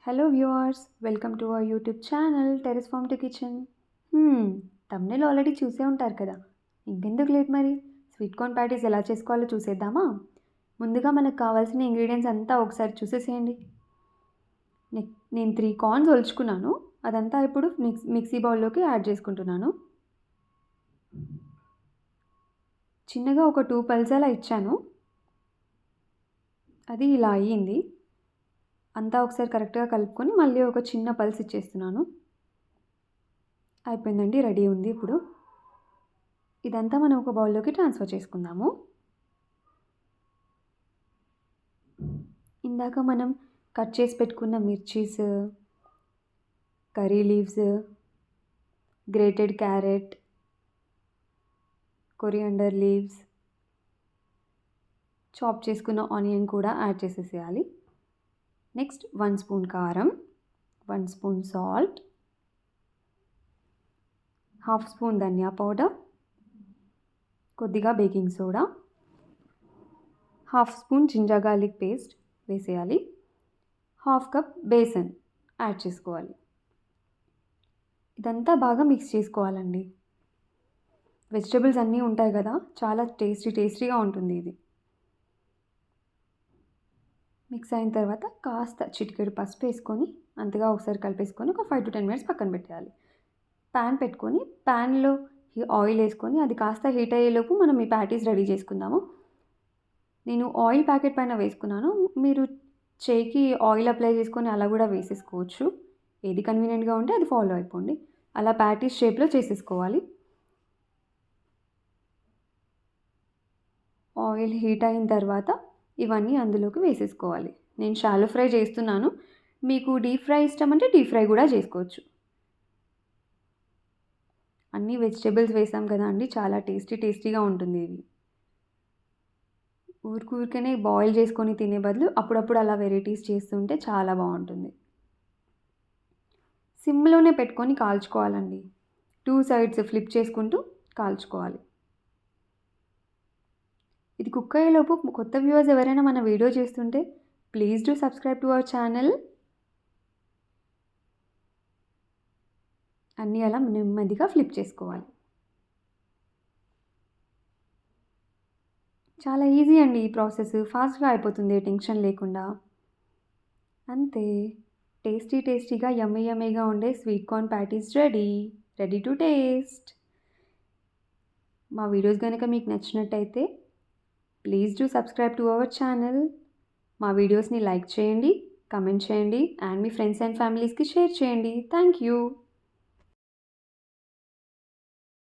Hello viewers, welcome to our YouTube channel Terrace Farm to Kitchen. Thumbnail already చూసే ఉంటారు కదా. ఇంకెందుకు late మరి స్వీట్ కార్న్ ప్యాటీస్ ఎలా చేసుకోవాలో చూసేద్దామా. ముందుగా మనకు కావాల్సిన ఇంగ్రీడియంట్స్ అంతా ఒకసారి చూసేసేయండి. నేను 3 కార్న్స్ ఒలుచుకున్నాను. అదంతా ఇప్పుడు మిక్సీ బౌల్లోకి యాడ్ చేసుకుంటున్నాను. చిన్నగా ఒక 2 పల్స్ అలా ఇచ్చాను. అది ఇలా అయ్యింది. అంతా ఒకసారి కరెక్ట్గా కలుపుకొని మళ్ళీ ఒక చిన్న పల్స్ ఇచ్చేస్తున్నాను. అయిపోయిందండి, రెడీ ఉంది. ఇప్పుడు ఇదంతా మనం ఒక బౌల్లోకి ట్రాన్స్ఫర్ చేసుకుందాము. ఇందాక మనం కట్ చేసి పెట్టుకున్న మిర్చీస్, curry leaves, grated carrot, coriander leaves, chop చేసుకున్న ఆనియన్ కూడా యాడ్ చేసేసేయాలి. నెక్స్ట్ 1 స్పూన్ కారం, 1 స్పూన్ సాల్ట్, 1/2 స్పూన్ ధనియా పౌడర్, కొద్దిగా baking soda, 1/2 spoon ginger garlic paste వేసేయాలి. 1/2 కప్ బేసన్ యాడ్ చేసుకోవాలి. ఇదంతా బాగా మిక్స్ చేసుకోవాలండి. వెజిటబుల్స్ అన్నీ ఉంటాయి కదా, చాలా టేస్టీగా ఉంటుంది ఇది. మిక్స్ అయిన తర్వాత కాస్త చిటికెడు పసుపు వేసుకొని అంతగా ఒకసారి కలిపేసుకొని ఒక 5 to 10 minutes పక్కన పెట్టేయాలి. ప్యాన్ పెట్టుకొని ప్యాన్లో ఆయిల్ వేసుకొని అది కాస్త హీట్ అయ్యేలోపు మనం ఈ ప్యాటీస్ రెడీ చేసుకుందాము. నేను ఆయిల్ ప్యాకెట్ పైన వేసుకున్నాను. మీరు చేయికి ఆయిల్ అప్లై చేసుకొని అలా కూడా వేసేసుకోవచ్చు. ఏది కన్వీనియంట్గా ఉంటే అది ఫాలో అయిపోండి. అలా ప్యాటీస్ షేప్లో చేసేసుకోవాలి. ఆయిల్ హీట్ అయిన తర్వాత ఇవన్నీ అందులోకి వేసేసుకోవాలి. నేను షాలో ఫ్రై చేస్తున్నాను. మీకు డీప్ ఫ్రై ఇష్టం అంటే డీప్ ఫ్రై కూడా చేసుకోవచ్చు. అన్ని వెజిటేబుల్స్ వేసాం కదా అండి, చాలా టేస్టీగా ఉంటుంది ఇది. ఊరికనే బాయిల్ చేసుకొని తినే బదులు అప్పుడప్పుడు అలా వెరైటీస్ చేస్తుంటే చాలా బాగుంటుంది. సిమ్లోనే పెట్టుకొని కాల్చుకోవాలండి. 2 సైడ్స్ ఫ్లిప్ చేసుకుంటూ కాల్చుకోవాలి. ఇది కుక్ అయ్యేలోపు కొత్త వ్యూవర్స్ ఎవరైనా మన వీడియో చేస్తుంటే please do subscribe to our channel. అన్నీ అలా నెమ్మదిగా ఫ్లిప్ చేసుకోవాలి. చాలా ఈజీ అండి ఈ ప్రాసెస్, ఫాస్ట్గా అయిపోతుంది టెన్షన్ లేకుండా. అంతే, టేస్టీగా యమ్మీగా ఉండే sweet corn patties ready to taste. మా వీడియోస్ కనుక మీకు నచ్చినట్టయితే please do subscribe to our channel. మా వీడియోస్ని లైక్ చేయండి, కమెంట్ చేయండి అండ్ మీ ఫ్రెండ్స్ అండ్ ఫ్యామిలీస్కి షేర్ చేయండి. Thank you.